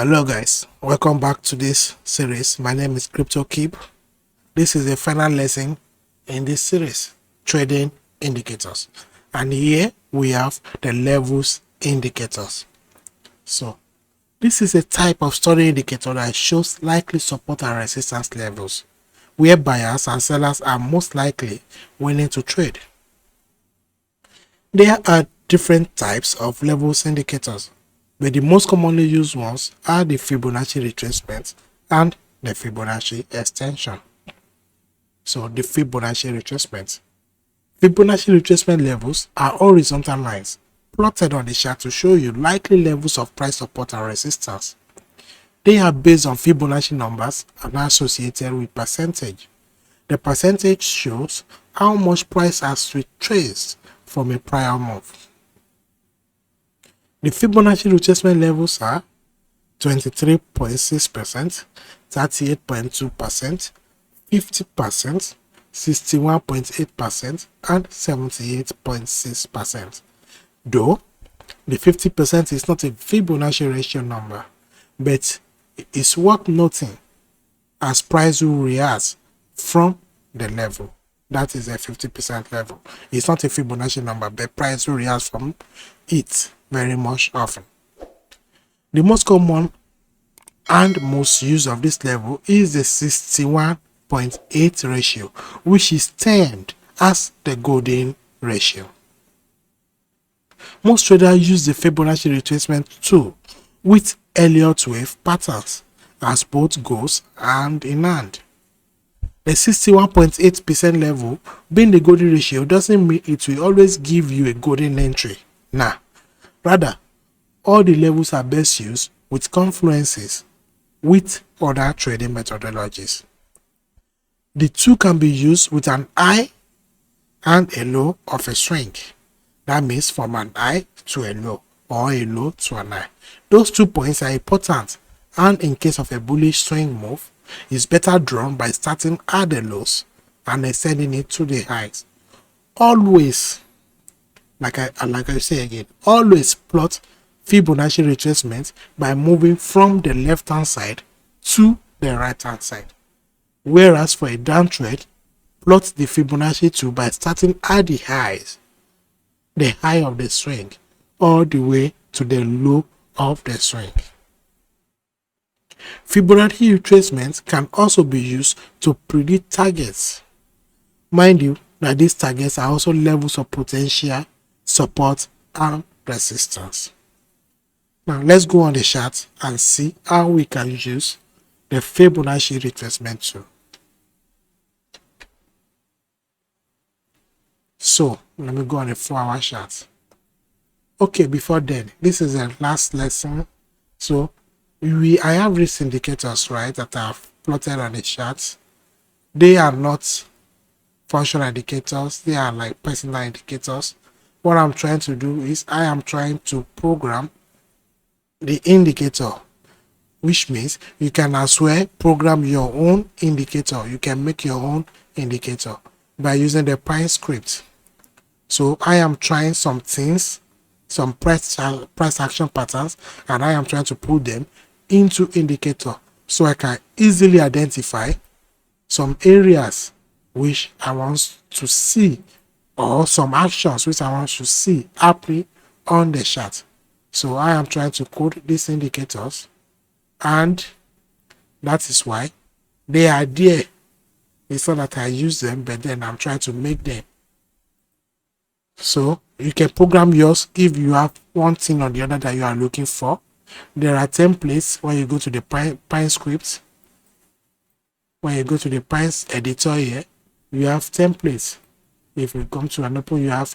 Hello guys, welcome back to this series. My name is Crypto Keep. This is the final lesson in this series, trading indicators, and here we have the levels indicators. So this is a type of story indicator that shows likely support and resistance levels where buyers and sellers are most likely willing to trade. There are different types of levels indicators, but the most commonly used ones are the Fibonacci Retracement and the Fibonacci Extension. So the Fibonacci Retracement. Fibonacci Retracement levels are horizontal lines plotted on the chart to show you likely levels of price support and resistance. They are based on Fibonacci numbers and are associated with percentage. The percentage shows how much price has retraced from a prior move. The Fibonacci retracement levels are 23.6%, 38.2%, 50%, 61.8%, and 78.6%. Though the 50% is not a Fibonacci ratio number, but it is worth noting as price will react from the level. That is a 50% level. It's not a Fibonacci number, but price will react from it very much often. The most common and most used of this level is the 61.8 ratio, which is termed as the golden ratio. Most traders use the Fibonacci retracement tool with Elliot wave patterns as both goes hand in hand. The 61.8% level being the golden ratio doesn't mean it will always give you a golden entry. Nah, rather, all the levels are best used with confluences with other trading methodologies. The two can be used with an high and a low of a swing. That means from an high to a low or a low to an high. Those 2 points are important, and in case of a bullish swing move, is better drawn by starting at the lows and extending it to the highs. Always, like I say again, always plot Fibonacci retracement by moving from the left hand side to the right hand side. Whereas for a downtrend, plot the Fibonacci tool by starting at the highs, the high of the swing, all the way to the low of the swing. Fibonacci retracement can also be used to predict targets. Mind you that these targets are also levels of potential support and resistance. Now let's go on the chart and see how we can use the Fibonacci retracement tool. So let me go on the 4-hour chart. Okay, before then, this is the last lesson. So I have these indicators, right, that I have plotted on the chart. They are not functional indicators, they are like personal indicators. What I'm trying to do is I am trying to program the indicator, which means you can as well program your own indicator. You can make your own indicator by using the Pine script. So I am trying some things, some price action patterns, and I am trying to put them into indicator so I can easily identify some areas which I want to see, or some actions which I want to see happening on the chart. So I am trying to code these indicators, and that is why they are there. It's not that I use them, but then I'm trying to make them. So you can program yours if you have one thing or the other that you are looking for. There are templates when you go to the Pine script. When you go to the Pine editor here, you have templates. If you come to an open, you have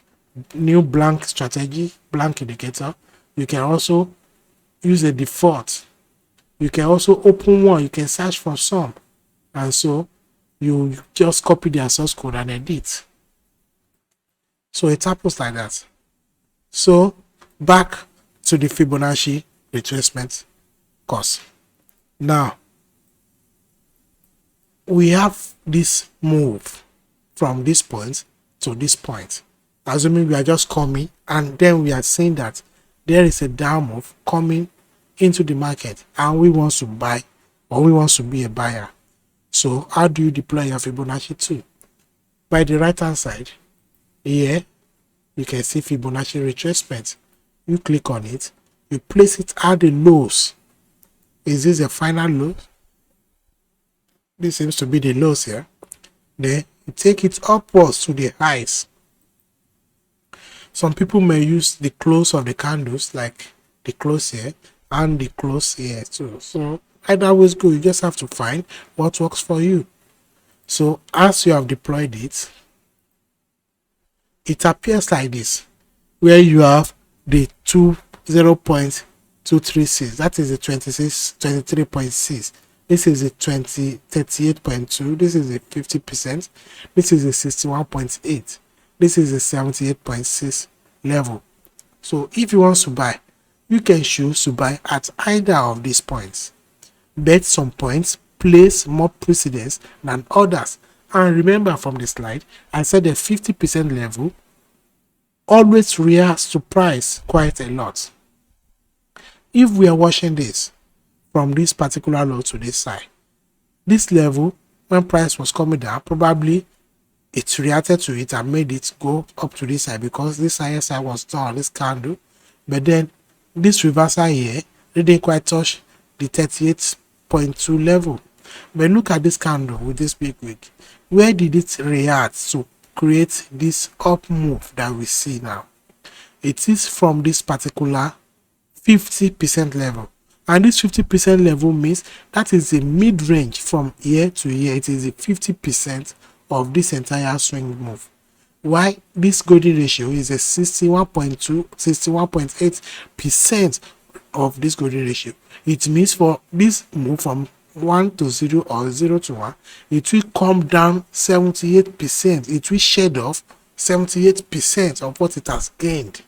new blank strategy, blank indicator. You can also use a default. You can also open one. You can search for some, and so you just copy their source code and edit. So it happens like that. So back to the Fibonacci retracement course. Now we have this move from this point to this point, assuming we are just coming, and then we are saying that there is a down move coming into the market and we want to buy, or we want to be a buyer. So how do you deploy your Fibonacci tool? By the right hand side here, you can see Fibonacci retracement. You click on it, you place it at the lows. Is this the final low? This seems to be the lows here. Then you take it upwards to the highs. Some people may use the close of the candles, like the close here and the close here too. So either way is good. You just have to find what works for you. So as you have deployed it, it appears like this, where you have the 0.236, that is the 23.6. This is the 38.2. This is the 50%. This is the 61.8. This is the 78.6 level. So if you want to buy, you can choose to buy at either of these points. Bet some points place more precedence than others. And remember from the slide, I said the 50% level always reacts to price quite a lot. If we are watching this from this particular low to this side, this level, when price was coming down, probably it reacted to it and made it go up to this side because this higher side was done on this candle. But then this reversal here didn't quite touch the 38.2 level. But look at this candle with this big wick. Where did it react to create this up move that we see now? It is from this particular 50% level. And this 50% level means that is the mid-range from here to here. It is the 50% of this entire swing move. Why this golden ratio is a 61.2, 61.8% of this golden ratio. It means for this move from 1 to 0 or 0 to 1, it will come down 78%. It will shed off 78% of what it has gained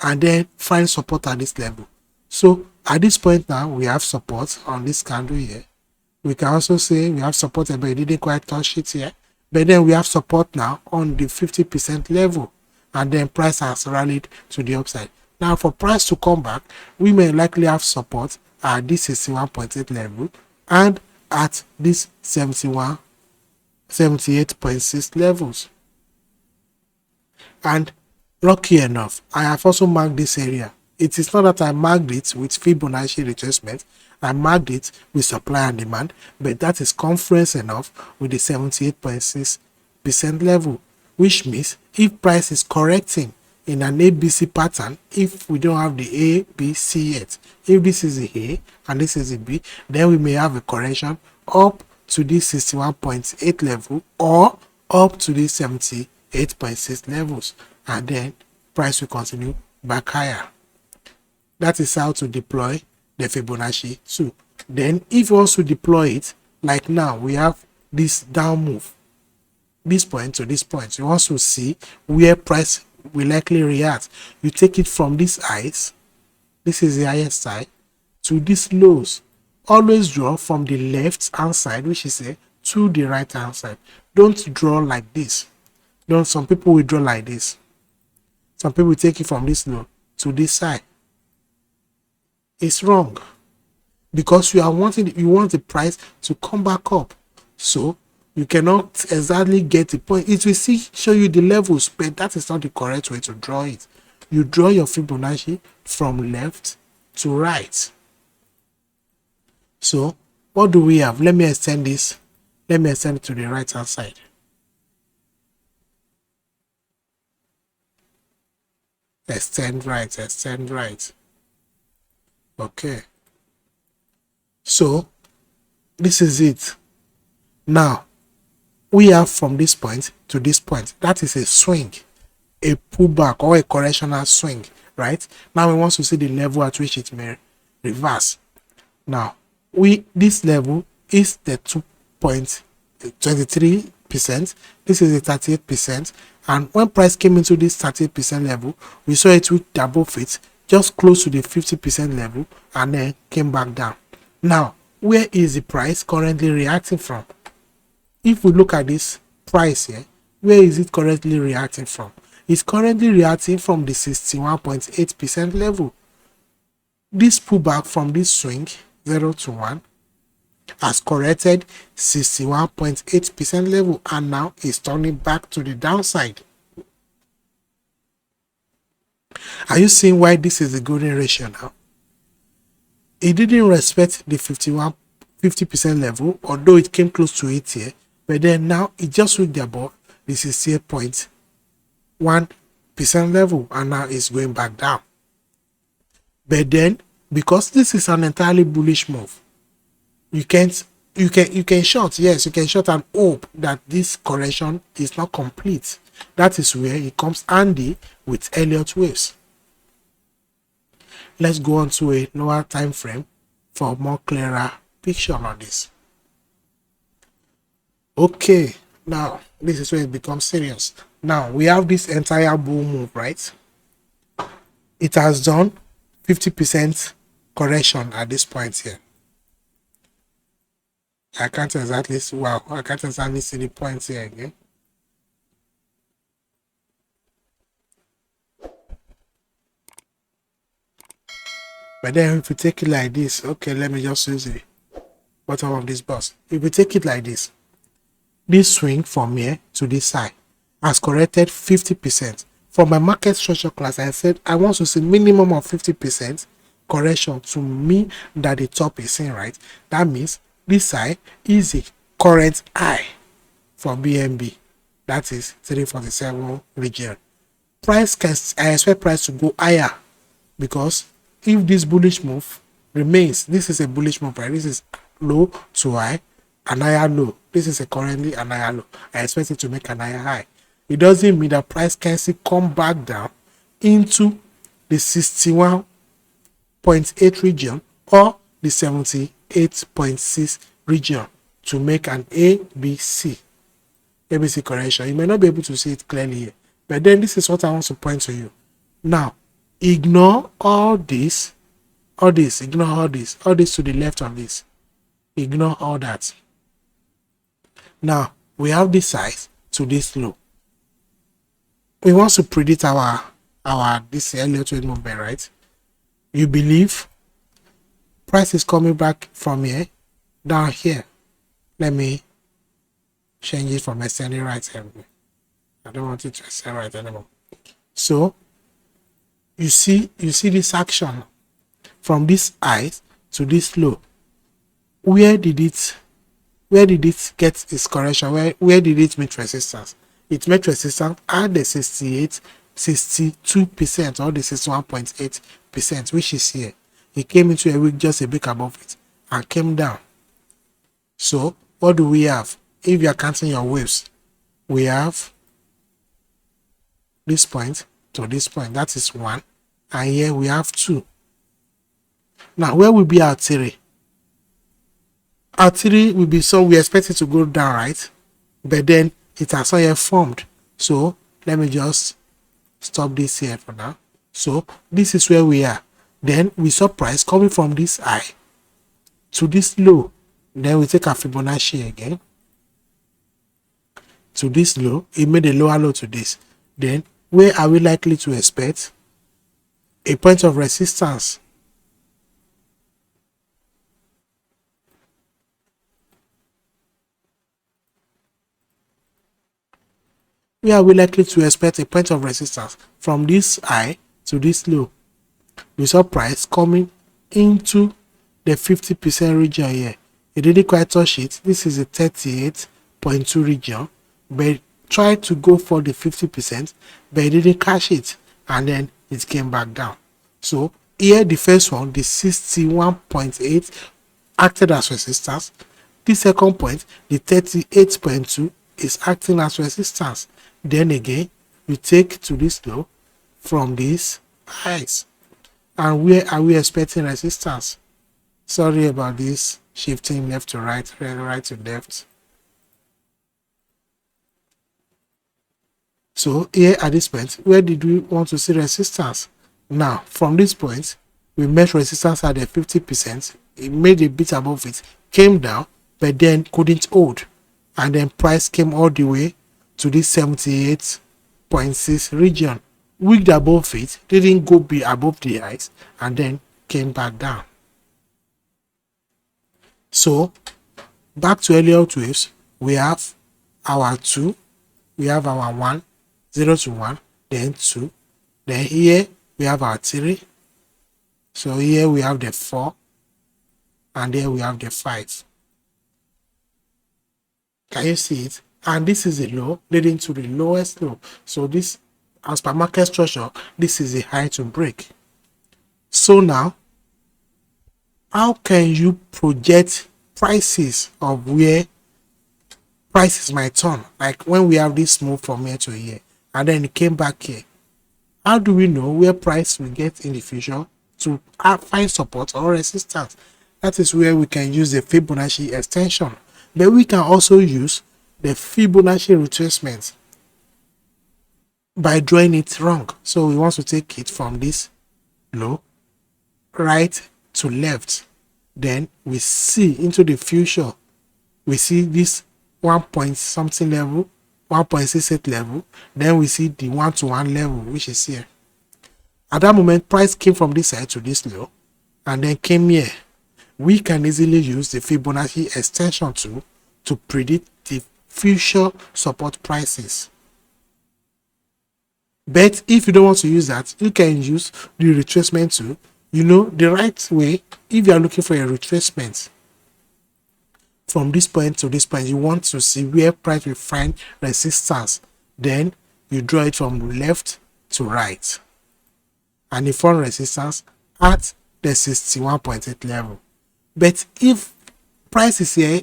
and then find support at this level. So at this point now, we have support on this candle here. We can also say we have support, but it didn't quite touch it here. But then we have support now on the 50% level, and then price has rallied to the upside. Now for price to come back, we may likely have support at this 61.8 level and at this 78.6 levels. And lucky enough, I have also marked this area. It is not that I marked it with Fibonacci retracement, I marked it with supply and demand, but that is conference enough with the 78.6% level, which means if price is correcting in an ABC pattern, if we don't have the A, B, C yet, if this is the A and this is the B, then we may have a correction up to this 61.8 level or up to this 78.6 levels, and then price will continue back higher. That is how to deploy the Fibonacci tool. Then if you also deploy it, like now we have this down move, this point to this point, you want to see where price will likely react. You take it from this highs, this is the highest side, to these lows. Always draw from the left hand side, which is to the right hand side. Don't draw like this. Some people will draw like this. Some people take it from this low to this side. It's wrong, because you want the price to come back up, so you cannot exactly get the point. It will still show you the levels, but that is not the correct way to draw it. You draw your Fibonacci from left to right. So what do we have? Let me extend this. Let me extend it to the right hand side. Extend right, extend right. Okay, so this is it. Now we have from this point to this point, that is a swing, a pullback or a correctional swing, right? Now we want to see the level at which it may reverse. Now this level is the 2.23%, this is the 38%, and when price came into this 38% level, we saw it with double fit just close to the 50% level and then came back down. Now where is the price currently reacting from? If we look at this price here, where is it currently reacting from? It's currently reacting from the 61.8% level. This pullback from this swing 0 to 1 has corrected 61.8% level and now is turning back to the downside. Are you seeing why this is the golden ratio now? It didn't respect the 50% level, although it came close to it here, but then now it just reached above the 68.1% level and now it's going back down. But then, because this is an entirely bullish move, you can short, yes, you can short and hope that this correction is not complete. That is where it comes handy with Elliot waves. Let's go on to a lower time frame for a more clearer picture on this. Okay, now this is where it becomes serious. Now we have this entire bull move, right? It has done 50% correction at this point here. I can't exactly see the points here again. But then if you take it like this, okay, let me just use the bottom of this box. If you take it like this swing from here to this side has corrected 50%. For my market structure class, I said I want to see minimum of 50% correction to mean that the top is in, right? That means this side is the current high for BNB. That is 347 region. I expect price to go higher, because if this bullish move remains, this is a bullish move, right? This is low to high, an higher low. This is currently an higher low. I expect it to make an higher high. It doesn't mean that price can still come back down into the 61.8 region or the 78.6 region to make an ABC correction. You may not be able to see it clearly here, but then this is what I want to point to you. Now, ignore all this, ignore all this to the left of this. Ignore all that. Now, we have this size to this low. We want to predict this Elliot wave movement, right? You believe price is coming back from here down here. Let me change it from ascending right hand. I don't want it to ascend right anymore. So you see this action from this high to this low. Where did it get its correction? Where did it meet resistance? It met resistance at the 62% or the 61.8%, which is here. It came into a week just a bit above it and came down. So what do we have? If you are counting your waves, we have this point to this point. That is 1, and here we have 2. Now where will be our 3? Our 3 will be, so we expect it to go down, right? But then it has not yet formed. So let me just stop this here for now. So this is where we are. Then we saw price coming from this high to this low. Then we take a Fibonacci again to this low. It made a lower low to this. Then where are we likely to expect a point of resistance? Where are we likely to expect a point of resistance? From this high to this low. We saw price coming into the 50% region here. It didn't quite touch it. This is a 38.2 region, but tried to go for the 50%, but it didn't catch it, and then it came back down. So here the first one, the 61.8, acted as resistance. The second point, the 38.2, is acting as resistance. Then again, we take to this low from these highs. And where are we expecting resistance? Sorry about this shifting left to right, right to left. So here at this point, where did we want to see resistance? Now, from this point, we met resistance at the 50%. It made a bit above it, came down, but then couldn't hold. And then price came all the way to this 78.6 region. Wicked above it, didn't go be above the highs, and then came back down. So back to Elliot waves, we have our 2, we have our 1, 0 to 1, then 2, then here we have our 3, so here we have the 4, and here we have the 5. Can you see it? And this is a low leading to the lowest low. So this, as per market structure, this is a high to break. So now, how can you project prices of where prices might turn? Like when we have this move from here to here, and then it came back here. How do we know where price will get in the future to find support or resistance? That is where we can use the Fibonacci extension. But we can also use the Fibonacci retracement by drawing it wrong. So we want to take it from this low right to left. Then we see into the future. We see this 1 point something level, 1.68 level. Then we see the 1-to-1 level, which is here. At that moment, price came from this side to this low and then came here. We can easily use the Fibonacci extension tool to predict the future support prices. But if you don't want to use that, you can use the retracement tool. You know, the right way, if you are looking for a retracement from this point to this point, you want to see where price will find resistance. Then you draw it from left to right. And you find resistance at the 61.8 level. But if price is here,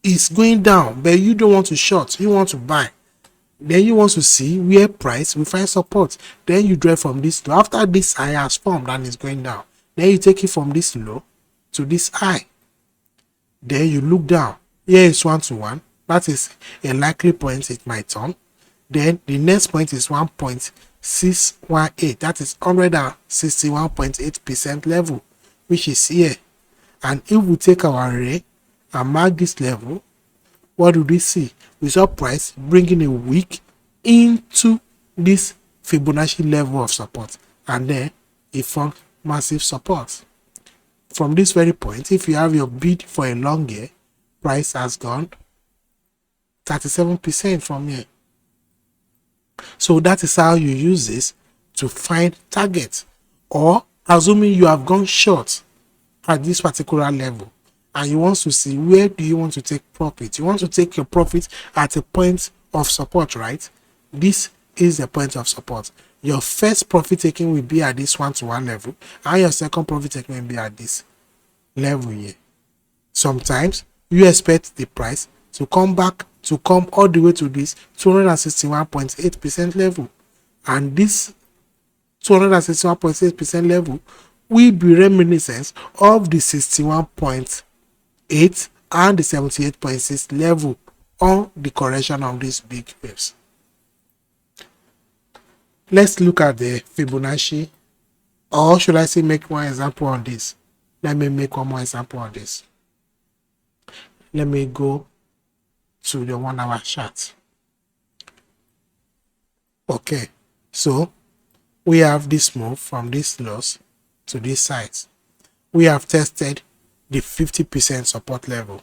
is going down, but you don't want to short, you want to buy, then you want to see where price will find support. Then you draw from this low. After this high has formed and is going down, then you take it from this low to this high. Then you look down. Here is 1-to-1. That is a likely point it might turn. Then the next point is 1.618. That is 161.8% level, which is here. And if we take our array and mark this level, what do we see? We saw price bringing a wick into this Fibonacci level of support, and then it formed massive support. From this very point, if you have your bid for a long year, price has gone 37% from here. So that is how you use this to find target, or assuming you have gone short at this particular level and you want to see where do you want to take profit. You want to take your profit at a point of support, right? This is the point of support. Your first profit taking will be at this 1-to-1 level, and your second profit taking will be at this level here. Sometimes you expect the price to come all the way to this 261.8% level, and this 261.8% level will be reminiscent of the 61.8 and the 78.6 level on the correction of these big waves. Let's look at the Fibonacci, or should I say make one example on this? Let me make one more example on this. Let me go to the 1 hour chart. Okay, so we have this move from this loss to this side. We have tested the 50% support level.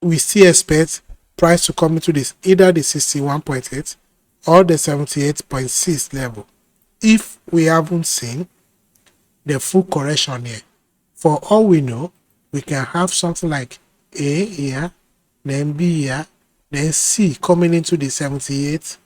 We still expect price to come into this either the 61.8 or the 78.6 level. If we haven't seen the full correction here, for all we know, we can have something like A here, then B here, then C coming into the 78%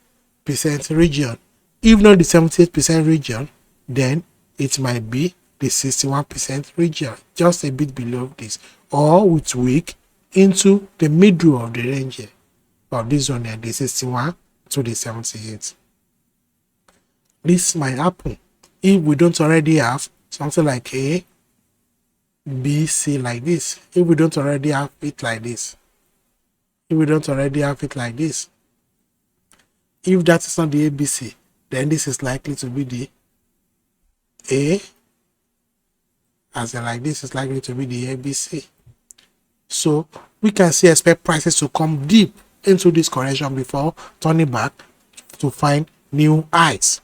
region. If not the 78% region, then it might be the 61% region, just a bit below this, or with wick into the middle of the range here, of this one here, the 61 to the 78. This might happen if we don't already have something like A, B, C like this. If we don't already have it like this. If we don't already have it like this. If that is not the ABC, then this is likely to be the A, as in like this is likely to be the ABC. So we can see expect prices to come deep into this correction before turning back to find new highs.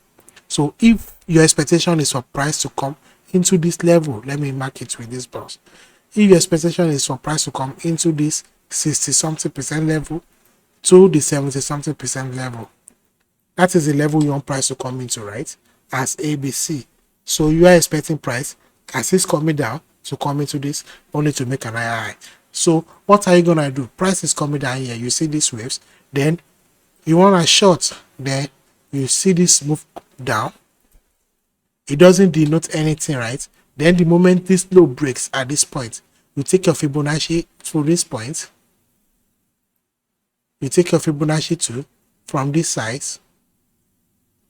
So if your expectation is for price to come into this level, let me mark it with this box. If your expectation is for price to come into this 60 something percent level to the 70 something percent level, that is the level you want price to come into, right? As ABC. So you are expecting price as it's coming down to come into this only to make an higher high. So what are you gonna do? Price is coming down here, you see these waves, then you want a short, then you see this move down, it doesn't denote anything, right? Then the moment this low breaks at this point, you take your Fibonacci to this point, you take your Fibonacci 2 from this size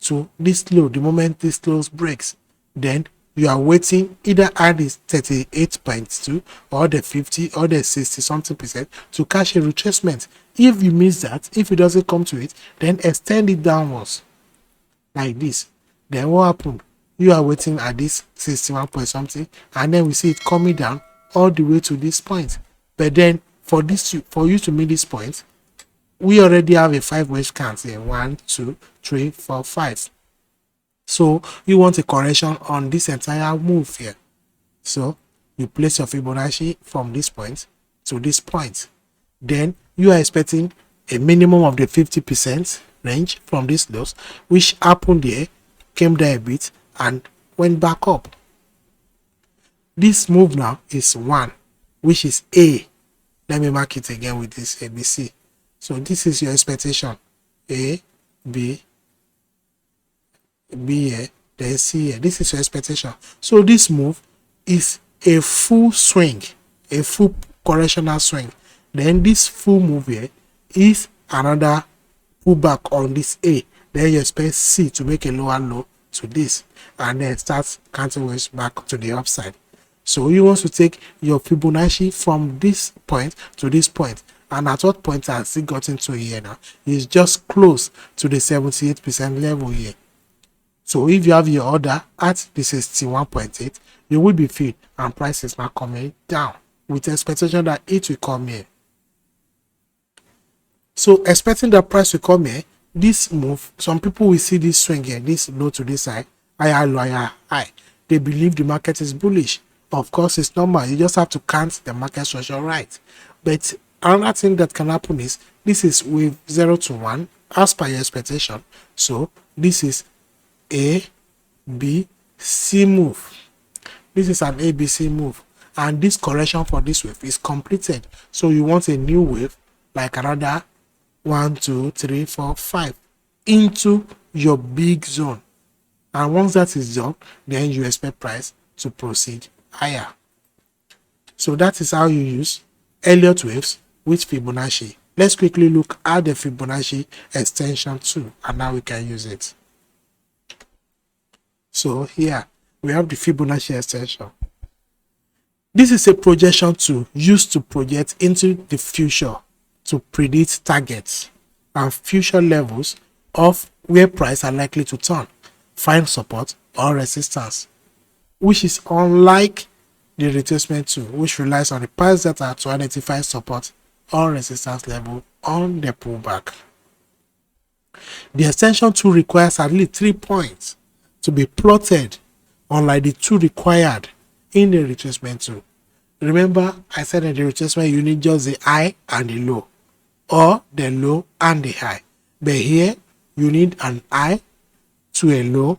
to this low. The moment this low breaks, then you are waiting either at this 38.2 or the 50 or the 60 something percent to catch a retracement. If you miss that, if it doesn't come to it, then extend it downwards like this. Then what happened? You are waiting at this 61 point something, and then we see it coming down all the way to this point. But then for you to meet this point, we already have a 5 wave count here. 1, 2, 3, 4, 5. So you want a correction on this entire move here. So you place your Fibonacci from this point to this point. Then you are expecting a minimum of the 50% range from this lows, which happened here, came down a bit and went back up. This move now is 1, which is A. Let me mark it again with this ABC. So this is your expectation. A, B, B here, then C here. This is your expectation. So this move is a full swing, a full correctional swing. Then this full move here is another pullback on this A. Then you expect C to make a lower low to this, and then start counting waves back to the upside. So you want to take your Fibonacci from this point to this point, and at what point has it gotten to here now? It's just close to the 78% level here. So if you have your order at the 61.8, you will be filled and price is now coming down with expectation that it will come here. So expecting that price will come here, this move, some people will see this swing here, this low to this high, higher, low, higher, high. They believe the market is bullish. Of course, it's normal. You just have to count the market structure right. But another thing that can happen is this is wave 0 to 1 as per your expectation. So this is A, B, C move. This is an ABC move, and this correction for this wave is completed. So you want a new wave, like another 1, 2, 3, 4, 5 into your big zone. And once that is done, then you expect price to proceed higher. So that is how you use Elliot waves with Fibonacci. Let's quickly look at the Fibonacci extension too, and now we can use it. So here we have the Fibonacci extension. This is a projection tool used to project into the future to predict targets and future levels of where price are likely to turn, find support or resistance, which is unlike the retracement tool, which relies on the price data to identify support or resistance level on the pullback. The extension tool requires at least 3 points to be plotted, unlike the 2 required in the retracement tool. Remember, I said in the retracement you need just the high and the low, or the low and the high. But here you need an high to a low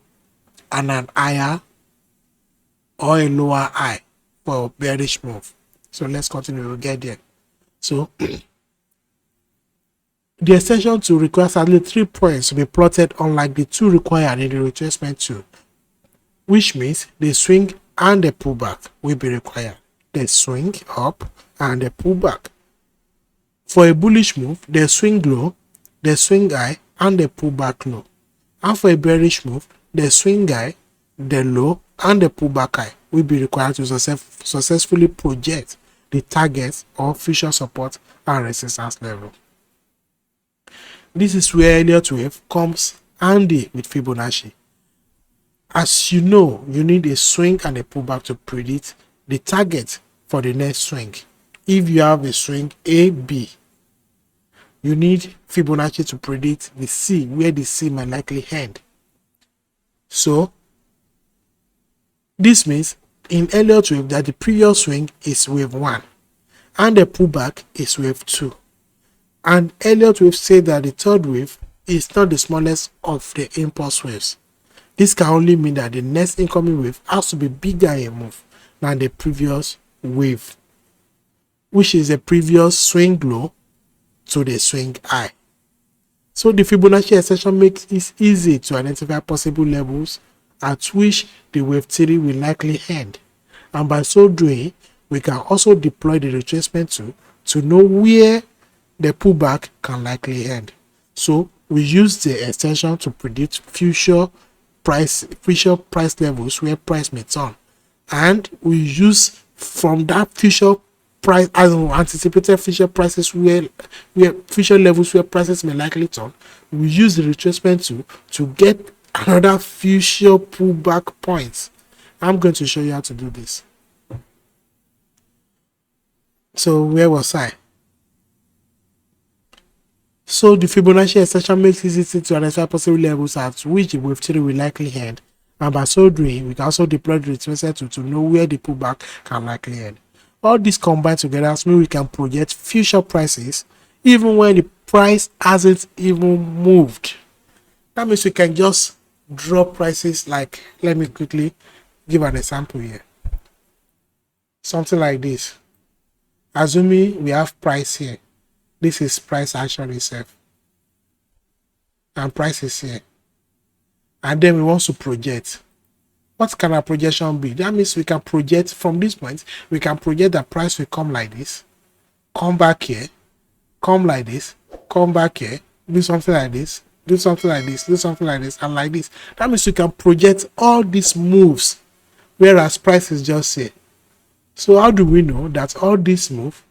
and an higher or a lower high for bearish move. So let's continue, we'll get there. So the extension tool requires at least 3 points to be plotted, unlike the 2 required in the retracement tool, which means the swing and the pullback will be required. The swing up and the pullback. For a bullish move, the swing low, the swing high, and the pullback low. And for a bearish move, the swing high, the low, and the pullback high will be required to successfully project the target or future support and resistance level. This is where Elliot wave comes handy with Fibonacci. As you know, you need a swing and a pullback to predict the target for the next swing. If you have a swing A, B, you need Fibonacci to predict the C, where the C might likely end. So This means in Elliot wave that the previous swing is wave 1 and the pullback is wave 2. And Elliot wave said that the third wave is not the smallest of the impulse waves. This can only mean that the next incoming wave has to be bigger in move than the previous wave, which is the previous swing low to the swing high. So the Fibonacci extension makes it easy to identify possible levels at which the wave theory will likely end. And by so doing, we can also deploy the retracement tool to know where the pullback can likely end. So we use the extension to predict future price levels where price may turn, and we use from that future price as anticipated future prices where future levels where prices may likely turn. We use the retracement tool to get another future pullback points. I'm going to show you how to do this. So where was I? So the Fibonacci extension makes it easy to identify possible levels at which the wave theory will likely end, and by so doing, we can also deploy the retracement tool to know where the pullback can likely end. All this combined together means we can project future prices even when the price hasn't even moved. That means we can just drop prices like, let me quickly give an example here. Something like this. Assuming we have price here. This is price action itself. And price is here. And then we want to project. What can our projection be? That means we can project from this point, we can project that price will come like this, come back here, come like this, come back here, do something like this, do something like this, do something like this, and like this. That means we can project all these moves, whereas price is just here. So how do we know that all this move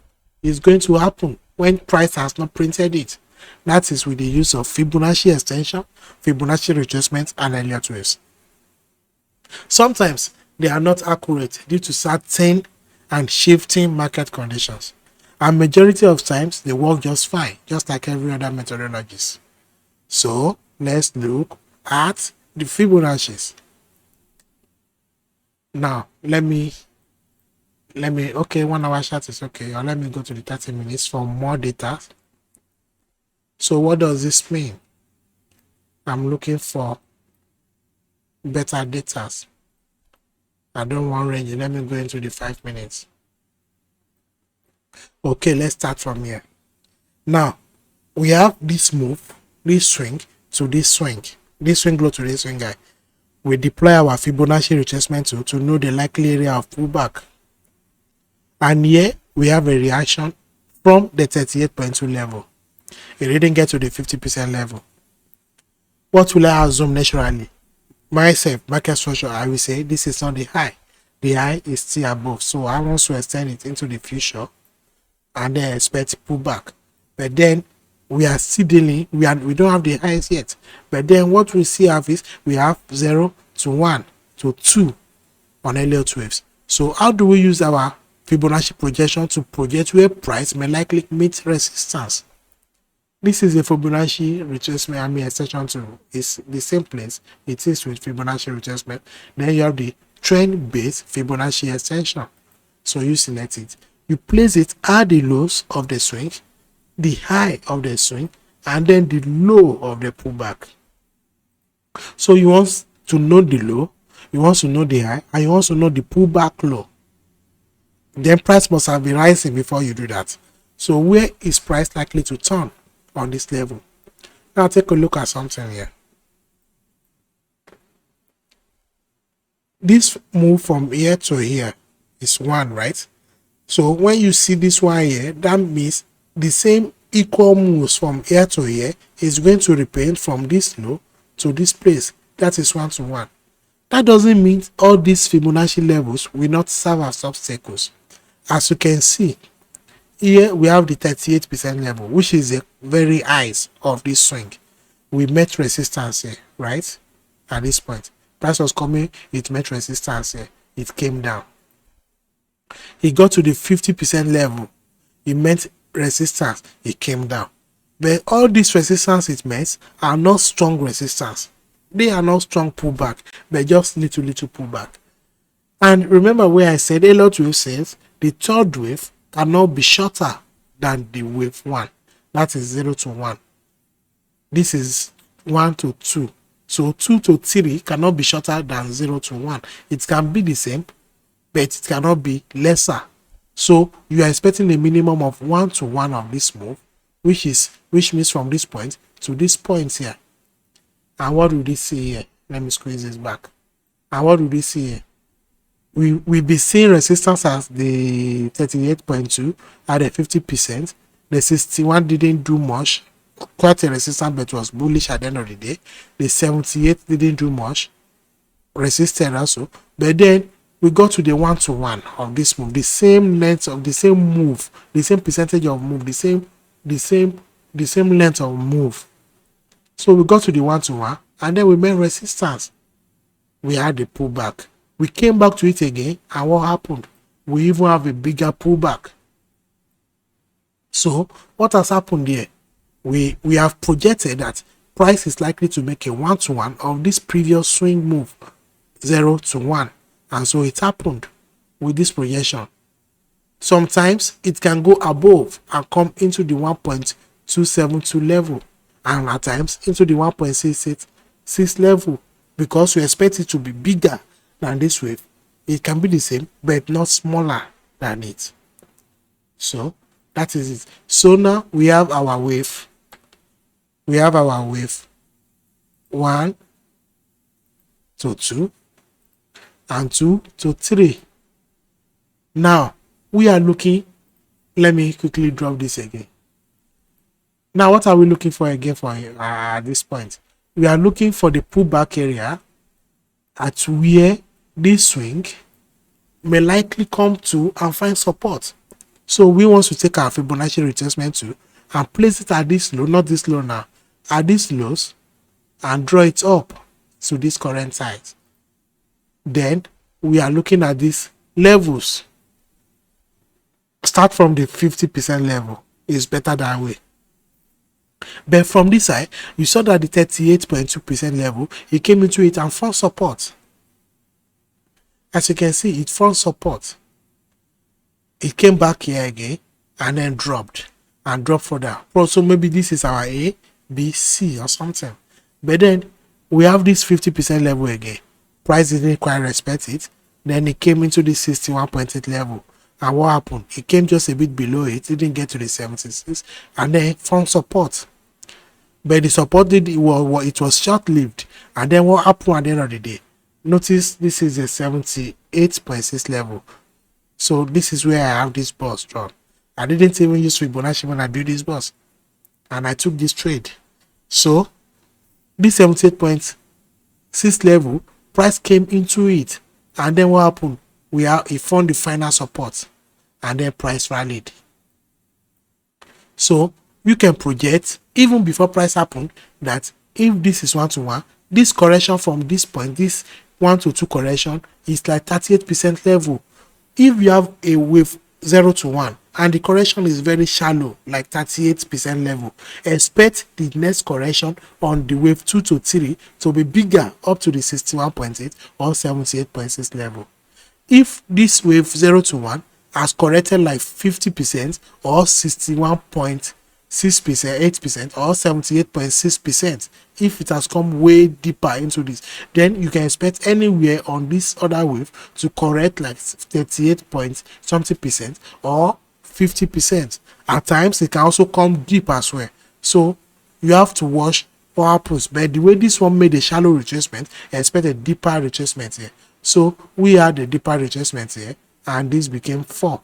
is going to happen when price has not printed it? That is with the use of Fibonacci extension, Fibonacci retracement, and Elliott waves. Sometimes they are not accurate due to certain and shifting market conditions, and majority of times they work just fine, just like every other methodologies. So let's look at the Fibonacci's. Now let me okay, 1 hour chart is okay, or let me go to the 30 minutes for more data. So what does this mean? I'm looking for better data. I don't want range. Let me go into the 5 minutes. Okay, let's start from here. Now we have this move, this swing to this swing low to this swing high. We deploy our Fibonacci retracement tool to know the likely area of pullback. And here we have a reaction from the 38.2 level. It didn't get to the 50% level. What will I assume naturally? Myself, market structure, I will say this is not the high. The high is still above. So I want to extend it into the future and then expect pullback. But then we are still dealing, we don't have the highs yet. But then what we see have is we have 0 to 1 to 2 on Elliott waves. So how do we use our Fibonacci projection to project where price may likely meet resistance? This is a Fibonacci retracement extension tool. It's the same place it is with Fibonacci retracement. Then you have the trend-based Fibonacci extension. So you select it. You place it at the lows of the swing, the high of the swing, and then the low of the pullback. So you want to know the low, you want to know the high, and you want to know the pullback low. Then price must have been rising before you do that. So where is price likely to turn on this level? Now take a look at something here. This move from here to here is 1, right? So when you see this one here, that means the same equal moves from here to here is going to repeat from this low to this place. That is 1 to 1. That doesn't mean all these Fibonacci levels will not serve as obstacles. As you can see, here we have the 38% level, which is the very highs of this swing. We met resistance here, right? At this point, price was coming, it met resistance here, it came down. It got to the 50% level, it met resistance, it came down. But all these resistance it met are not strong resistance. They are not strong pullback, but just little pullback. And remember where I said Elliot wave says the third wave cannot be shorter than the wave 1. That is 0 to 1. This is 1 to 2. So 2 to 3 cannot be shorter than 0 to 1. It can be the same, but it cannot be lesser. So you are expecting a minimum of 1 to 1 of this move, which means from this point to this point here. And what do we see here? Let me squeeze this back. And what do we see here? We'll be seeing resistance as the 38.2 at the 50%. The 61 didn't do much, quite a resistance, but was bullish at the end of the day. The 78 didn't do much, resisted also. But then we got to the 1 to 1 of this move, the same length of the same move, the same percentage of move, the same length of move. So we got to the 1 to 1, and then we made resistance. We had a pullback. We came back to it again, and what happened? We even have a bigger pullback. So what has happened here? We have projected that price is likely to make a 1 to 1 of this previous swing move, 0 to 1. And so it happened with this projection. Sometimes it can go above and come into the 1.272 level, and at times into the 1.686 level, because we expect it to be bigger than this wave. It can be the same, but not smaller than it. So that is it. So now we have our wave. We have our wave 1 to 2 and 2 to 3. Now we are looking, let me quickly drop this again. Now what are we looking for again for at this point? We are looking for the pullback area at where this swing may likely come to and find support. So we want to take our Fibonacci retracement tool and place it at this low, not this low now, at these lows, and draw it up to this current size. Then we are looking at these levels. Start from the 50% level. It's better that way. But from this side, you saw that the 38.2% level, it came into it and found support. As you can see, it found support. It came back here again and then dropped and dropped further. So maybe this is our A, B, C or something. But then we have this 50% level again. Price didn't quite respect it. Then it came into this 61.8 level. And what happened? It came just a bit below it, didn't get to the 76, and then found support. But the support it was short-lived. And then what happened at the end of the day? Notice this is a 78.6 level. So this is where I have this bus drawn. I didn't even use Fibonacci when I built this bus. And I took this trade. So this 78.6 level, price came into it. And then what happened? It found the final support. And then price rallied. So you can project, even before price happened, that if this is 1 to 1, this correction from this point, this 1 to 2 correction is like 38% level. If you have a wave 0 to 1 and the correction is very shallow, like 38% level, expect the next correction on the wave 2 to 3 to be bigger, up to the 61.8 or 78.6 level. If this wave 0 to 1 has corrected like 50% or 61.6%, 8% or 78.6%, if it has come way deeper into this, then you can expect anywhere on this other wave to correct like 38 point something percent or 50%. At times it can also come deep as well. So you have to watch what happens. But the way this one made a shallow retracement, expect a deeper retracement here. So we had a deeper retracement here, and this became 4.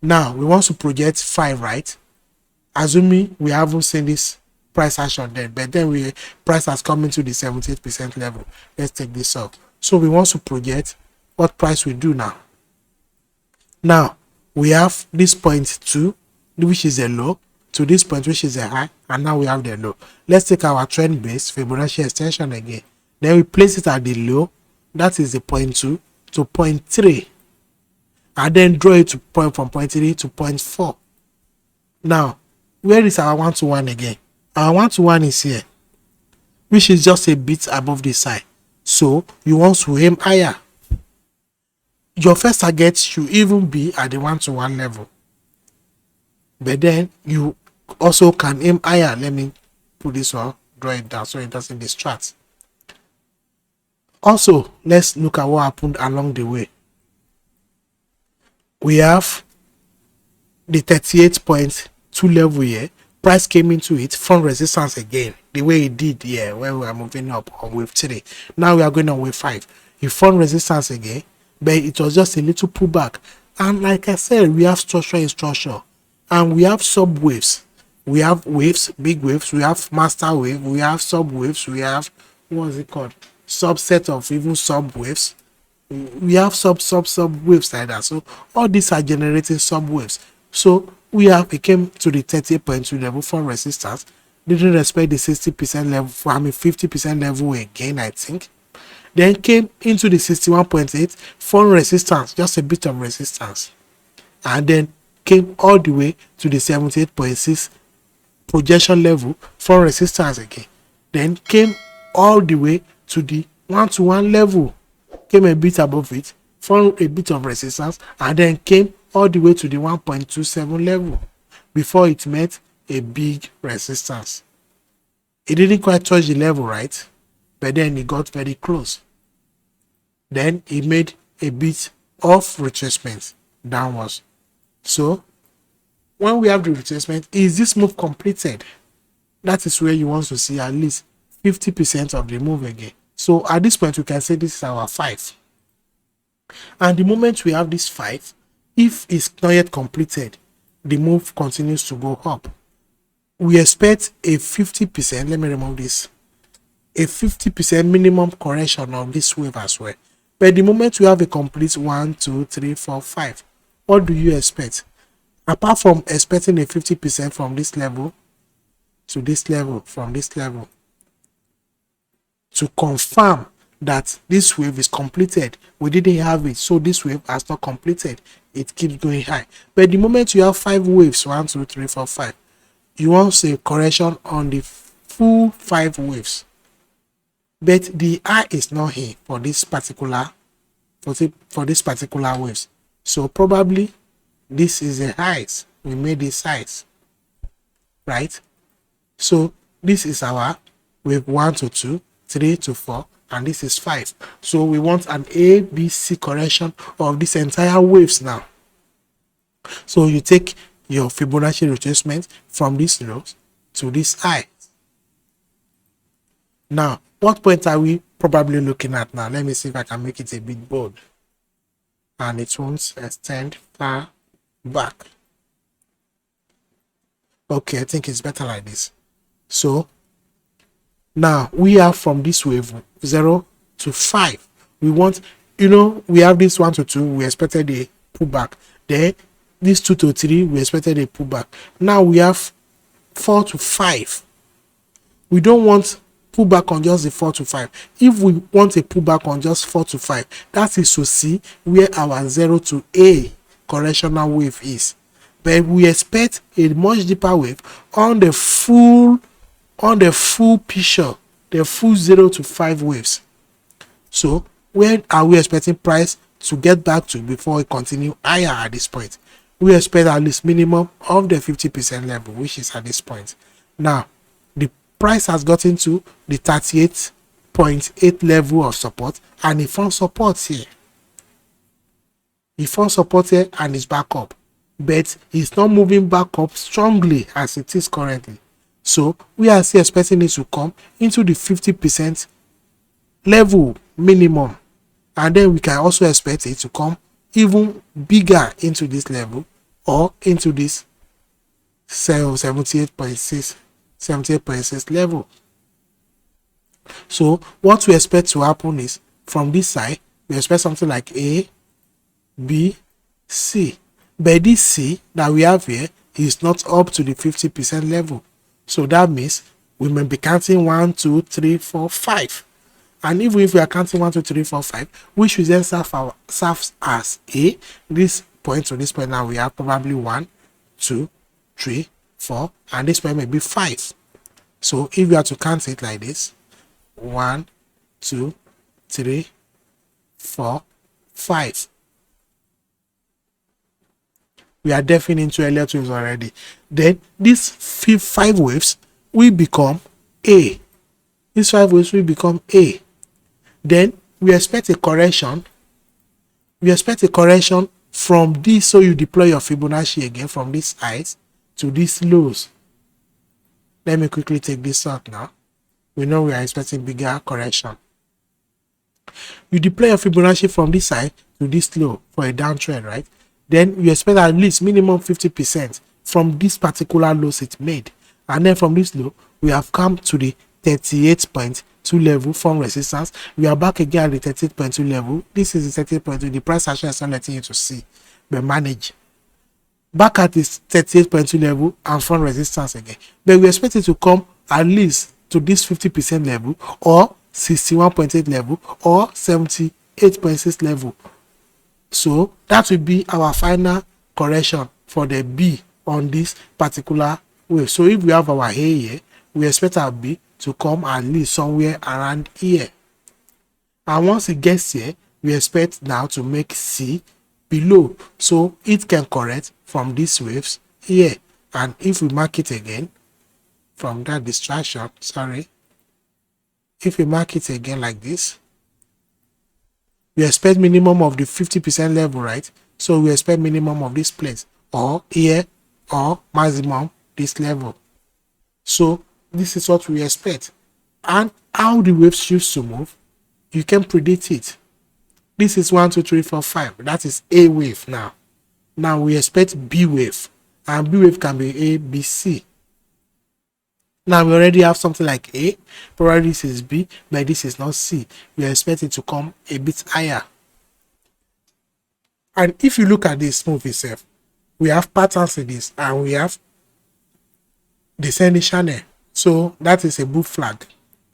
Now we want to project 5, right? Assuming we haven't seen this price action then, but then price has come into the 78% level. Let's take this off. So we want to project what price we do now. Now we have this point 2, which is a low, to this point, which is a high, and now we have the low. Let's take our trend base Fibonacci extension again. Then we place it at the low, that is the point 2 to point 3, and then draw it to from point 3 to point 4. Now where is our 1 to 1 again? Our 1 to 1 is here, which is just a bit above this side. So you want to aim higher. your first target should even be at the 1-to-1 level, but then you also can aim higher. Let me put this one, draw it down so it doesn't distract. Also, let's look at what happened along the way. We have the 38.2 level here. Price came into it, found resistance again, the way it did here when we are moving up on wave 3. Now we are going on wave 5. It found resistance again, but it was just a little pullback. And like I said, we have structure in structure, and we have sub waves. We have waves, big waves, we have master wave, we have sub waves, we have, what is it called, subset of even sub waves. We have sub waves like that. So all these are generating sub waves. So it came to the 30.2 level for resistance, didn't respect the 60% level, 50% level again, I think. Then came into the 61.8 for resistance, just a bit of resistance, and then came all the way to the 78.6 projection level for resistance again. Then came all the way to the 1-to-1 level, came a bit above it, found a bit of resistance, and then came all the way to the 1.27 level before it met a big resistance. It didn't quite touch the level, right? But then it got very close. Then it made a bit of retracement downwards. So when we have the retracement, is this move completed? That is where you want to see at least 50% of the move again. So at this point, we can say this is our 5. And the moment we have this 5, if it's not yet completed, the move continues to go up. We expect a 50%, let me remove this, a 50% minimum correction of this wave as well. But the moment we have a complete 1, 2, 3, 4, 5, what do you expect? Apart from expecting a 50% from this level to this level, from this level, to confirm that this wave is completed, we didn't have it, so this wave has not completed, it keeps going high. But the moment you have 5 waves, 1, 2, 3, 4, 5, you want a correction on the full 5 waves, but the high is not here for this particular waves. So probably this is the highs. We made this highs, right? So this is our wave 1 to 2, 3 to 4, and this is 5. So we want an ABC correction of this entire waves now. So you take your Fibonacci retracement from this low to this high. Now, what point are we probably looking at now? Let me see if I can make it a bit bold. And it won't extend far back. Okay, I think it's better like this. So now we are from this wave 0 to 5. We want, we have this 1 to 2, we expected a pullback. Then this 2 to 3, we expected a pullback. Now we have 4 to 5. We don't want pullback on just the 4 to 5. If we want a pullback on just 4 to 5, that is to see where our 0 to A correctional wave is. But we expect a much deeper wave on the full picture, the full 0 to 5 waves. So where are we expecting price to get back to before it continue higher at this point? We expect at least minimum of the 50% level, which is at this point. Now the price has gotten to the 38.8 level of support, and it found support here. It found support here and is back up, but it's not moving back up strongly as it is currently. So we are still expecting it to come into the 50% level minimum, and then we can also expect it to come even bigger into this level or into this 78.6 level. So what we expect to happen is, from this side we expect something like A, B, C, but this C that we have here is not up to the 50% level. So that means we may be counting 1, 2, 3, 4, 5. And even if we are counting 1, 2, 3, 4, 5, which will then serve as A, this point to this point, now we have probably 1, 2, 3, 4, and this point may be 5. So if you are to count it like this, 1, 2, 3, 4, 5. We are delving into Elliot waves already. Then these 5 waves will become A. These 5 waves will become A. Then we expect a correction. We expect a correction from this. So you deploy your Fibonacci again from these highs to these lows. Let me quickly take this out now. We know we are expecting bigger correction. You deploy your Fibonacci from this side to this low for a downtrend, right? Then you expect at least minimum 50% from this particular lows it made. And then from this low, we have come to the 38.2 level from resistance. We are back again at the 38.2 level. This is the 38.2. The price action is not letting you to see, but manage. Back at this 38.2 level and from resistance again. But we expect it to come at least to this 50% level or 61.8 level or 78.6 level. So that will be our final correction for the B on this particular wave. So if we have our A here, we expect our B to come at least somewhere around here. And once it gets here, we expect now to make C below. So it can correct from these waves here. And if we mark it again from that distraction, if we mark it again like this, we expect minimum of the 50% level, right? So we expect minimum of this place or here or maximum this level. So this is what we expect. And how the waves used to move, you can predict it. This is 1, 2, 3, 4, 5. That is A wave now. Now we expect B wave. And B wave can be A, B, C. Now we already have something like A, probably this is B, but this is not C. We expect it to come a bit higher. And if you look at this move itself, we have patterns in this and we have descending channel. So that is a bull flag.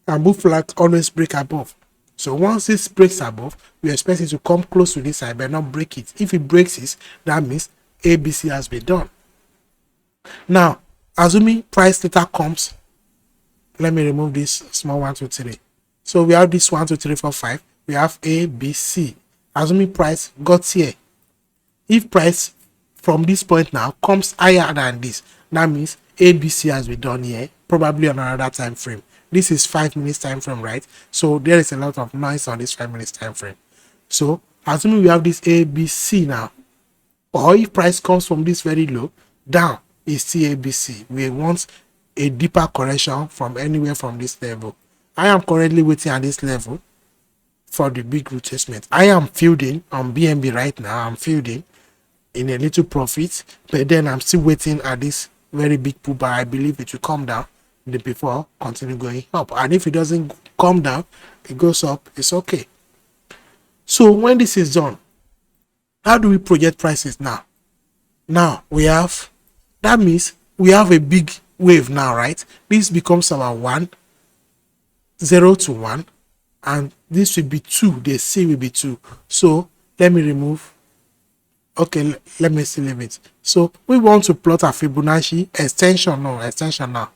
And bull flag always break above. So once this breaks above, we expect it to come close to this side but not break it. If it breaks it, that means ABC has been done. Now, assuming price data comes, let me remove this small 1, 2, 3. So we have this 1, 2, 3, 4, 5. We have A, B, C. Assuming price got here. If price from this point now comes higher than this, that means ABC has been done here, probably on another time frame. This is 5 minutes time frame, right? So there is a lot of noise on this 5 minutes time frame. So assuming we have this ABC now, or if price comes from this very low down, is CABC. We want a deeper correction from anywhere from this level. I am currently waiting at this level for the big retracement. I am fielding on BNB right now. I'm fielding in a little profit, but then I'm still waiting at this very big pullback. I believe it will come down before continue going up. And if it doesn't come down, it goes up, it's okay. So when this is done, how do we project prices now? Now we have, that means we have a big wave now, right? This becomes our 1, 0 to 1, and this will be 2. The C will be 2. So let me remove. Okay, let me still leave it. So we want to plot a Fibonacci extension. No, extension now.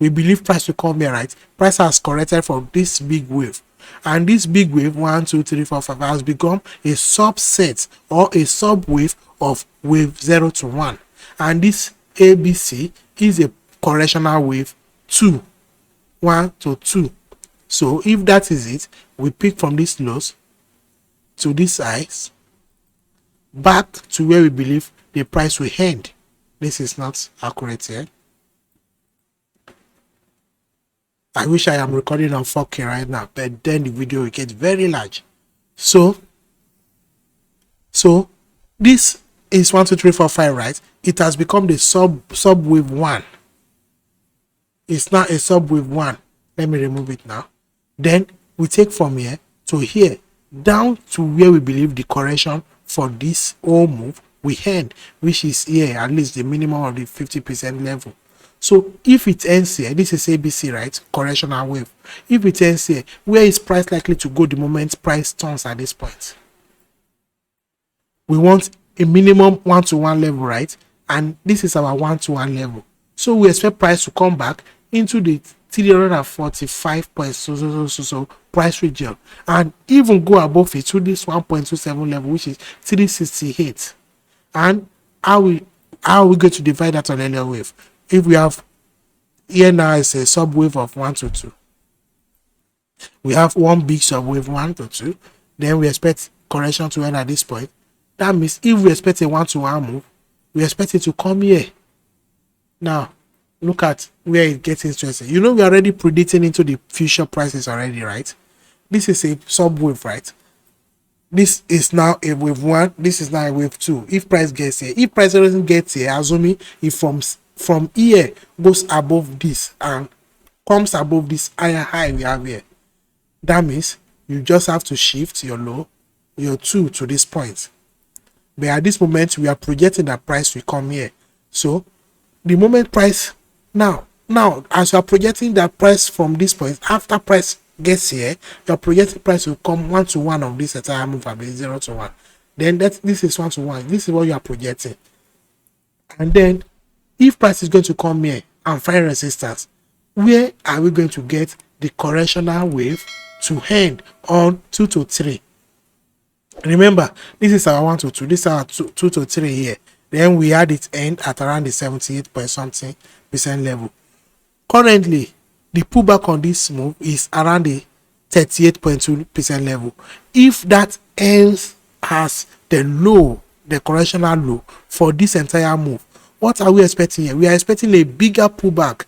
We believe price will come here, right? Price has corrected for this big wave. And this big wave, 1, 2, 3, 4, 5, has become a subset or a subwave of wave 0 to 1. And this ABC is a correctional wave 2, 1 to 2. So if that is it, we pick from these lows to these highs back to where we believe the price will end. This is not accurate here. I wish I am recording on 4K right now, but then the video will get very large. So this is 1, 2, 3, 4, 5, right? It has become the subwave 1. It's not a subwave 1. Let me remove it now. Then we take from here to here down to where we believe the correction for this whole move we end, which is here, at least the minimum of the 50% level. So if it ends here, this is ABC, right? Correctional wave. If it ends here, where is price likely to go the moment price turns at this point? We want a minimum 1 to 1 level, right? And this is our 1 to 1 level. So we expect price to come back into the 345 so price region and even go above it to this 1.27 level, which is 368. And how are we going to divide that on Elliott wave? If we have here now is a sub wave of 1 to 2. We have one big sub wave 1 to 2. Then we expect correction to end at this point. That means if we expect a 1-to-1 move, we expect it to come here. Now, look at where it gets interesting. You know, we're already predicting into the future prices already, right? This is a sub wave, right? This is now a wave 1. This is now a wave 2. If price gets here, if price doesn't get here, assuming it from here goes above this and comes above this higher high we have here, that means you just have to shift your low, your 2 to this point. But at this moment, we are projecting that price will come here. So the moment price now as you are projecting that price from this point, after price gets here, your projected price will come 1-to-1 of this entire move, 0-to-1. Then this is 1-to-1. This is what you are projecting. And then if price is going to come here and find resistance, where are we going to get the correctional wave to end on 2 to 3? Remember, this is our 1 to 2, this is our 2 to 3 here. Then we had it end at around the 78 point something percent level. Currently, the pullback on this move is around the 38.2% level. If that ends as the low, the correctional low for this entire move, what are we expecting here? We are expecting a bigger pullback.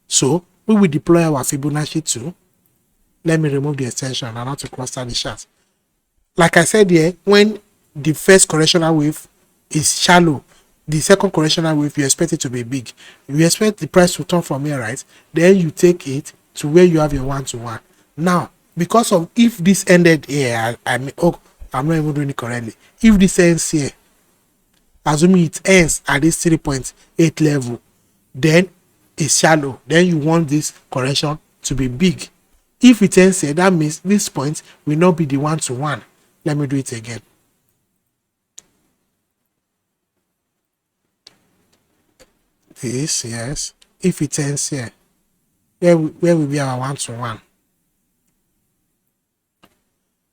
So we will deploy our Fibonacci 2. Let me remove the extension and not to cluster the chart. Like I said here, when the first correctional wave is shallow, the second correctional wave, you expect it to be big. You expect the price to turn from here, right? Then you take it to where you have your 1-to-1. Now, because of if this ended here, I'm not even doing it correctly. If this ends here, assuming it ends at this 3.8 level, then it's shallow. Then you want this correction to be big. If it ends here, that means this point will not be the 1-to-1. Let me do it again. This, yes. If it ends here, where will be our 1-to-1?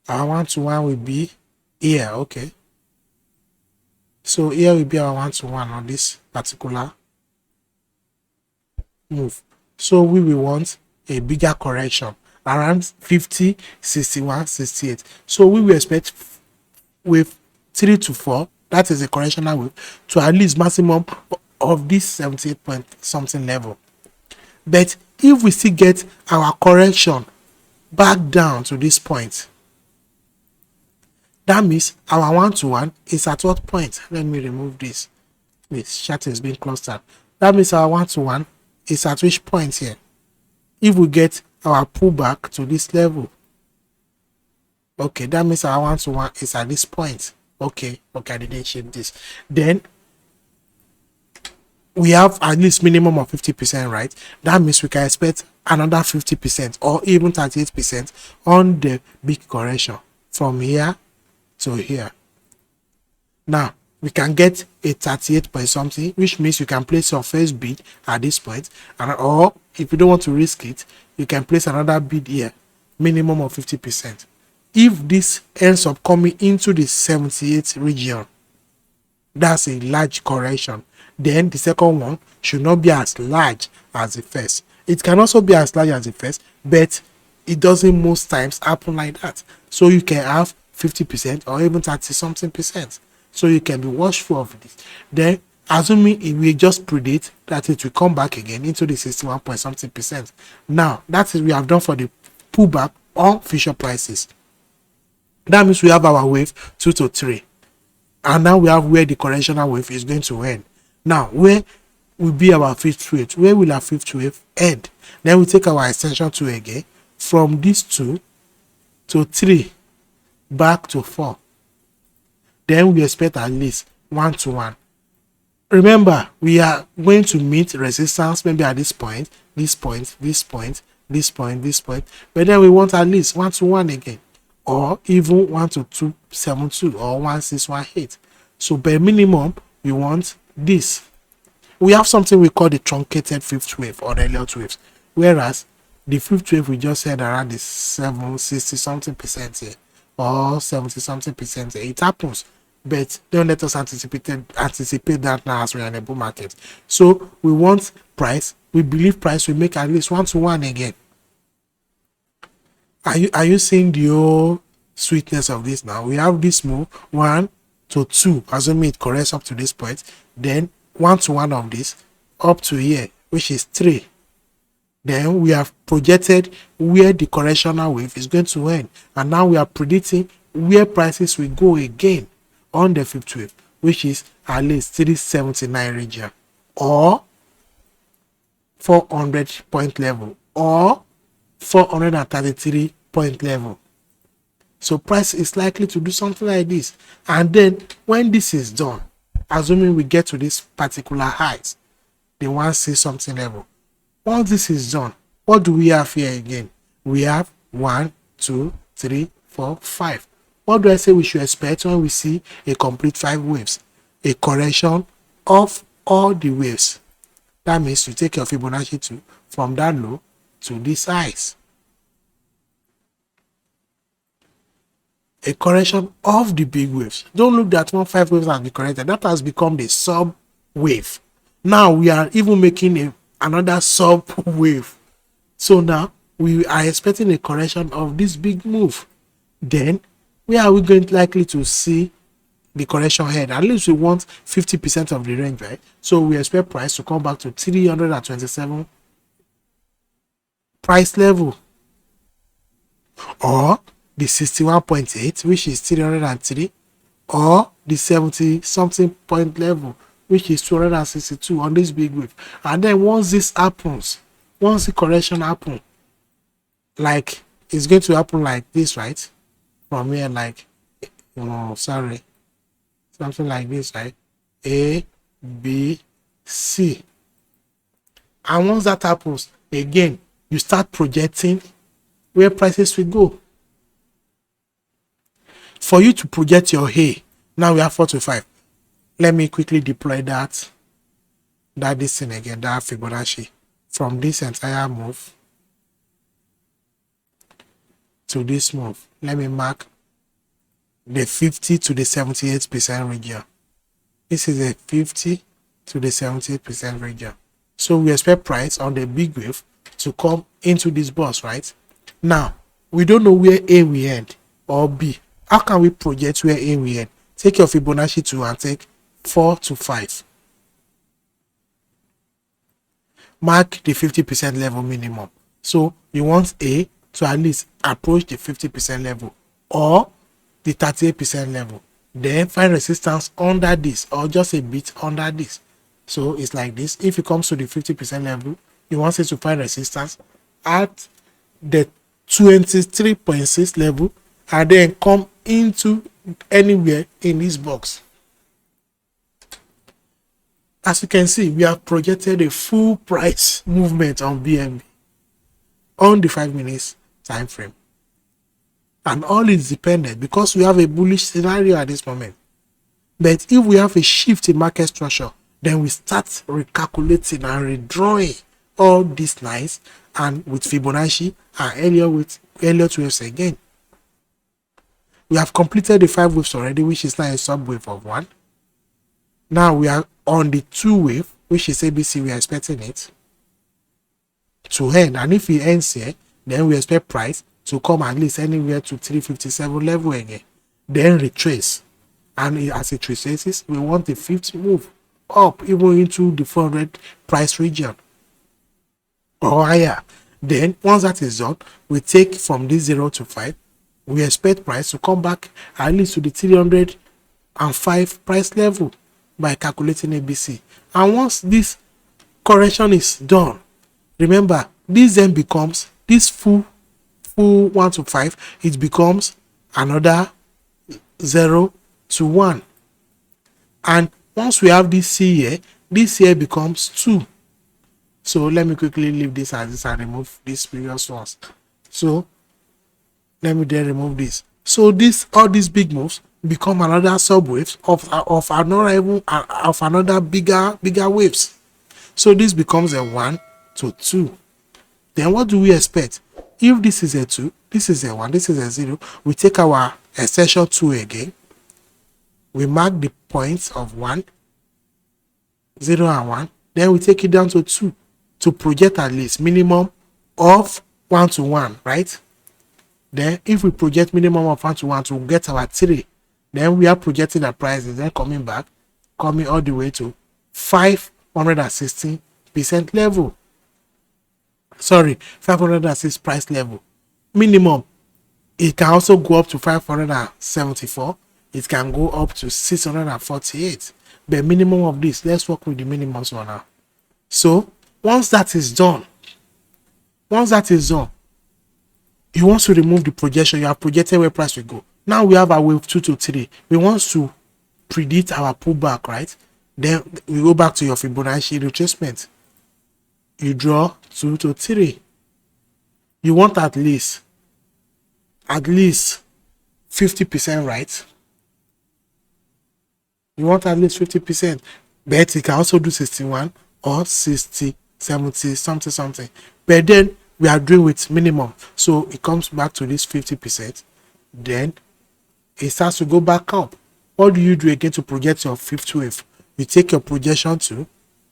Our 1-to-1 will be here, okay. So here will be our 1-to-1 on this particular move. So we will want a bigger correction around 50, 61, 68. So we will expect with 3 to 4, that is a correctional wave, to at least maximum of this 78 point something level. But if we still get our correction back down to this point, that means our 1-to-1 is at what point? Let me remove this. This chart is being clustered. That means our 1-to-1 is at which point here? If we get our pullback to this level, okay, that means our 1-to-1 is at this point. Okay, I didn't shape this. Then we have at least minimum of 50%, right? That means we can expect another 50% or even 38% on the big correction from here to here. Now we can get a 38 point something, which means you can place your first bid at this point, or if you don't want to risk it, you can place another bid here, minimum of 50%. If this ends up coming into the 78 region, that's a large correction. Then the second one should not be as large as the first. It can also be as large as the first, but it doesn't most times happen like that. So you can have 50% or even 30 something percent. So you can be watchful of this. Then assuming it will just predict that it will come back again into the 61 point something percent. Now that is we have done for the pullback on future prices. That means we have our wave 2 to 3. And now we have where the correctional wave is going to end. Now, where will be our fifth wave? Where will our fifth wave end? Then we take our extension 2 again. From this 2 to 3 back to 4. Then we expect at least 1-to-1. Remember, we are going to meet resistance maybe at this point, this point, this point, this point, this point. But then we want at least 1-to-1 again. Or even 1-to-272 or 1-618. So by minimum, we want this. We have something we call the truncated fifth wave or the Elliott waves, whereas the fifth wave we just said around the 60 something percent here or 70 something percent here. It happens but don't let us anticipate that now as we are in a bull market. So we want price. We believe price will make at least 1-to-1 again. Are you seeing the whole sweetness of this now? We have this move 1 to 2, assuming it corrects up to this point. Then 1-to-1 of this up to here, which is 3. Then we have projected where the correctional wave is going to end, and now we are predicting where prices will go again on the 5th wave, which is at least 379 region or 400 point level or 433 point level. So price is likely to do something like this. And then when this is done, assuming we get to this particular height, they want to see something level. Once this is done, what do we have here again? We have 1, 2, 3, 4, 5. What do I say we should expect when we see a complete 5 waves? A correction of all the waves. That means you take your Fibonacci 2 from that low to this highs. A correction of the big waves. Don't look that 5 waves has been corrected. That has become the sub wave. Now we are even making another sub wave. So now we are expecting a correction of this big move. Then where are we going likely to see the correction head? At least we want 50% of the range, right? So we expect price to come back to 327 price level, or the 61.8, which is 303, or the 70 something point level, which is 262 on this big wave. And then once this happens, once the correction happens, like it's going to happen like this, right? From here, like, something like this, right? A, B, C. And once that happens, again, you start projecting where prices will go. For you to project your A, now we have 4 to 5. Let me quickly deploy that this thing again, that Fibonacci, from this entire move to this move. Let me mark the 50 to the 78% region. This is a 50 to the 78% region. So we expect price on the big wave to come into this bus, right? Now, we don't know where A will end or B. How can we project where A will end? Take your Fibonacci 2 and take 4 to 5. Mark the 50% level minimum. So you want A to at least approach the 50% level or the 38% level. Then find resistance under this or just a bit under this. So it's like this. If it comes to the 50% level, you want it to find resistance at the 23.6 level and then come into anywhere in this box. As you can see, we have projected a full price movement on BNB on the 5 minutes time frame, and all is dependent because we have a bullish scenario at this moment. But if we have a shift in market structure, then we start recalculating and redrawing all these lines, and with Fibonacci and Elliot waves again. We have completed the 5 waves already, which is now a sub wave of 1. Now we are on the 2 wave, which is ABC. We are expecting it to end, and if it ends here, then we expect price to come at least anywhere to 357 level again, then retrace. And as it retraces, we want the 5th move up even into the 400 price region or higher. Then once that is done, we take from this 0 to 5. We expect price to come back at least to the 305 price level by calculating ABC. And once this correction is done, remember, this then becomes this full 1 to 5. It becomes another 0 to 1. And once we have this C here, this here becomes 2. So let me quickly leave this as this and remove these previous ones. So let me then remove this. So all these big moves become another subwaves of another bigger waves. So this becomes a 1 to 2. Then what do we expect? If this is a 2, this is a 1, this is a 0, we take our extension 2 again. We mark the points of 1, 0 and 1. Then we take it down to 2 to project at least minimum of 1 to 1, right? Then if we project minimum of 1 to 1 to get our 3, then we are projecting the prices, then coming back, coming all the way to 516% level. Sorry, 506 price level. Minimum. It can also go up to 574. It can go up to 648. But minimum of this, let's work with the minimums for now. So once that is done, you want to remove the projection. You have projected where price will go. Now we have our wave 2 to 3. We want to predict our pullback, right? Then we go back to your Fibonacci retracement. You draw 2 to 3. You want at least 50%, right? You want at least 50%. But you can also do 61 or 60, 70, something. But then we are doing with minimum. So it comes back to this 50%. Then it starts to go back up. What do you do again to project your fifth wave? You take your projection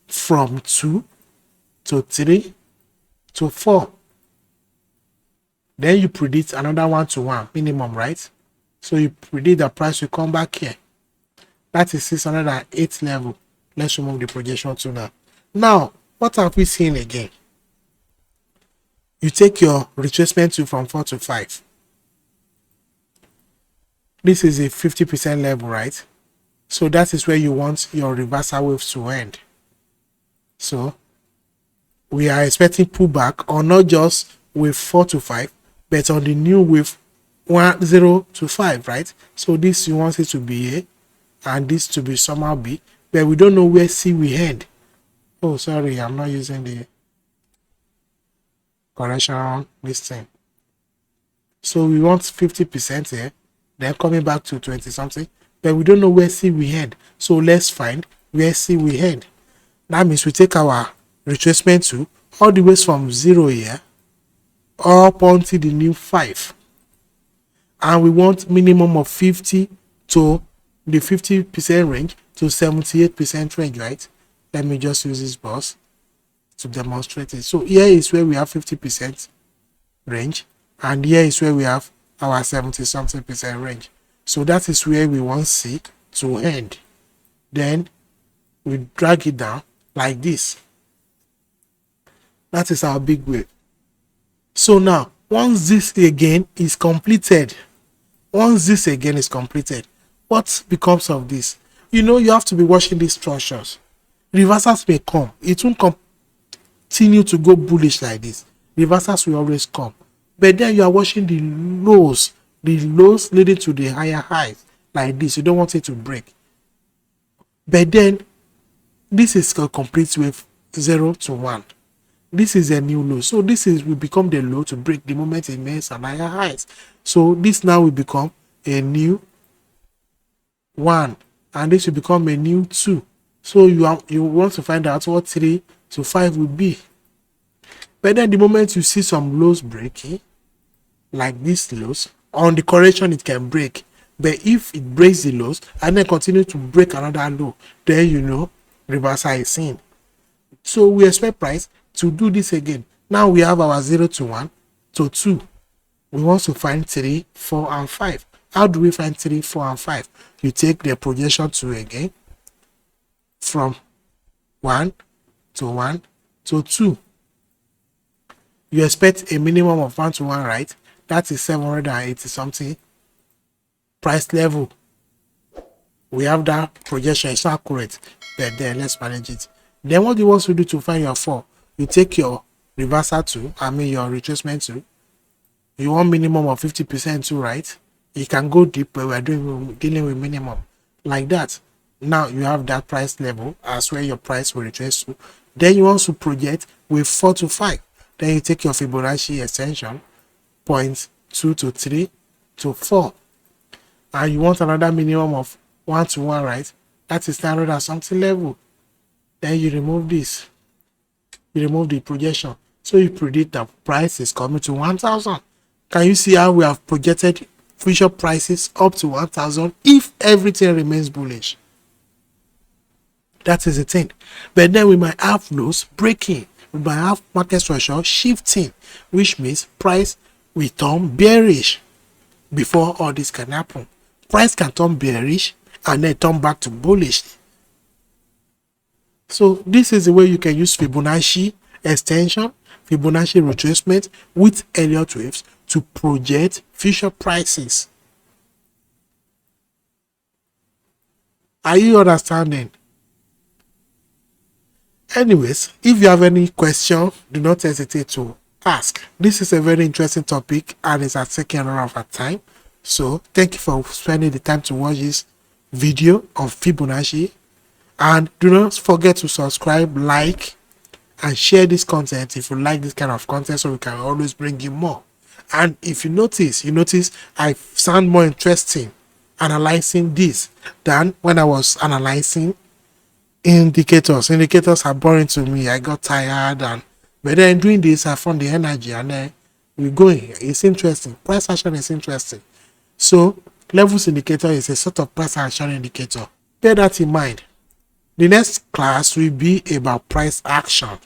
from 2 to 3 to 4. Then you predict another 1 to 1 minimum, right? So you predict the price will come back here. That is 608 level. Let's remove the projection to now. Now, what have we seen again? You take your retracement from 4 to 5. This is a 50% level, right? So that is where you want your reversal wave to end. So we are expecting pullback on not just wave 4 to 5, but on the new wave 0 to 5, right? So this you want it to be A and this to be somehow B, but we don't know where C will end. Oh, sorry, I'm not using the correction listing. So we want 50% here, then coming back to 20 something, but we don't know where C will end. So let's find where C will end. That means we take our retracement to all the way from 0 here up until the new 5, and we want minimum of 50 to the 50% range to 78% range, right? Let me just use this box to demonstrate it. So here is where we have 50% range, and here is where we have our 70 something percent range. So that is where we want C to end. Then we drag it down like this. That is our big wave. So now once this again is completed, what becomes of this? You have to be watching these structures. Reversals may come. It won't continue to go bullish like this. Reversals will always come. But then you are watching the lows leading to the higher highs like this. You don't want it to break. But then this is a complete wave 0 to 1. This is a new low. So this will become the low to break the moment it makes some higher highs. So this now will become a new 1, and this will become a new 2. So you want to find out what 3 to 5 will be. But then the moment you see some lows breaking, like these lows, on the correction it can break. But if it breaks the lows and then continue to break another low, then reversal is seen. So we expect price to do this again. Now we have our 0 to 1 to 2. We want to find 3, 4, and 5. How do we find 3, 4, and 5? You take the projection 2 again from 1 to 2. You expect a minimum of 1 to 1, right? That is 780 something price level. We have that projection. It's not accurate, but then let's manage it. Then what do you want to do to find your 4? You take your reversal your retracement 2. You want minimum of 50% too, right? You can go deep, but we're dealing with minimum like that. Now you have that price level as where your price will retrace to. Then you want to project with 4 to 5. Then you take your Fibonacci extension, points 2 to 3 to 4. And you want another minimum of 1 to 1, right? That is 900 something level. Then you remove this. You remove the projection. So you predict that price is coming to 1,000. Can you see how we have projected future prices up to 1,000 if everything remains bullish. That is the thing. But then we might have lows breaking. We might have market structure shifting, which means price will turn bearish before all this can happen. Price can turn bearish and then turn back to bullish. So this is the way you can use Fibonacci extension, Fibonacci retracement with Elliot waves to project future prices. Are you understanding? Anyways, if you have any question, do not hesitate to ask. This is a very interesting topic and it's taking a lot of our time. So thank you for spending the time to watch this video of Fibonacci. And do not forget to subscribe, like, and share this content if you like this kind of content, so we can always bring you more. And if you notice I sound more interesting analyzing this than when I was analyzing indicators. Indicators are boring to me. I got tired, but then doing this I found the energy, and then we're going. It's interesting. Price action is interesting. So levels indicator is a sort of price action indicator. Bear that in mind. The next class will be about price action.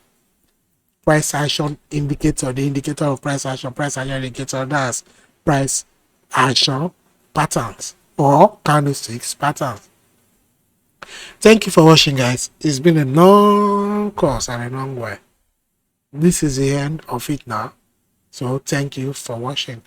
Price action indicator, the indicator of price action indicator, that's price action patterns or candlesticks patterns. Thank you for watching, guys. It's been a long course and a long way. This is the end of it now. So thank you for watching.